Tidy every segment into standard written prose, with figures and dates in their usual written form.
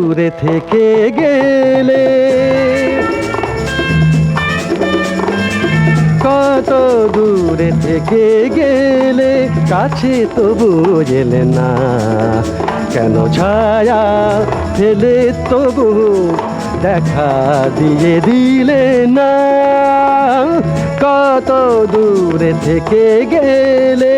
দূরে থেকে গেলে, কত দূরে থেকে গেলে, কাছে তবু এলে না। কেন ছায়া ফেলে তবু দেখা দিয়ে দিলে না। কত দূরে থেকে গেলে।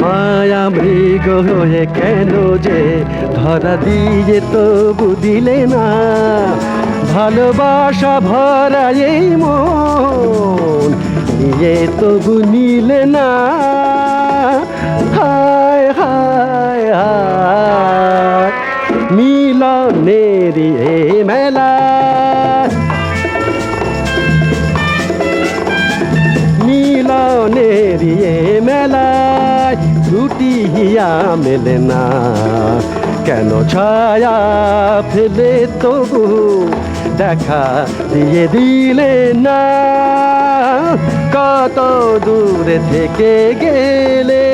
মায়া মৃগ হয়ে কেন যে ধরা দিয়ে তবু দিলে না। ভালোবাসা ভরা এই মন নিয়ে তবু নিলে না। হায় হায় হায় মিলনের এ মেলা, মিলনের এ মেলায় ছুটি হিয়া মেলে না। কেন ছায়া ফেলে তবু দেখা দিয়ে দিলে না। কত দূরে থেকে গেলে।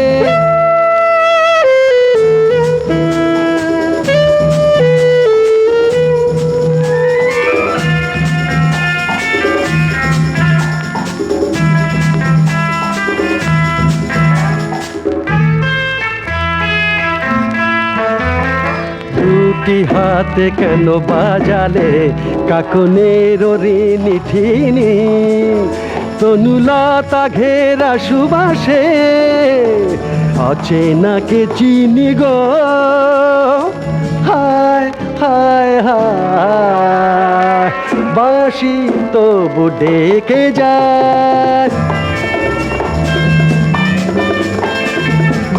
দুটি হাতে কেন বাজালে কাকনের ঋণী ঠিনি। তনুলতা ঘেরা সুবাসে অচেনাকে চিনি গো। হায় হায় হায় বাঁশি তবু ডেকে যায়,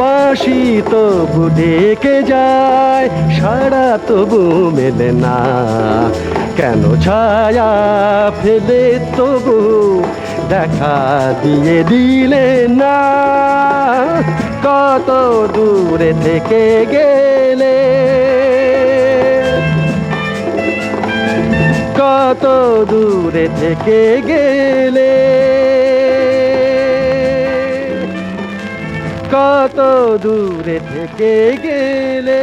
বাঁশি তবু ডেকে যায়, সাড়া তবু মেলে না। কেন ছায়া ফেলে তবু দেখা দিয়ে দিলে না। কত দূরে থেকে গেলে, কত দূরে থেকে গেলে, কত দূরে থেকে গেলে।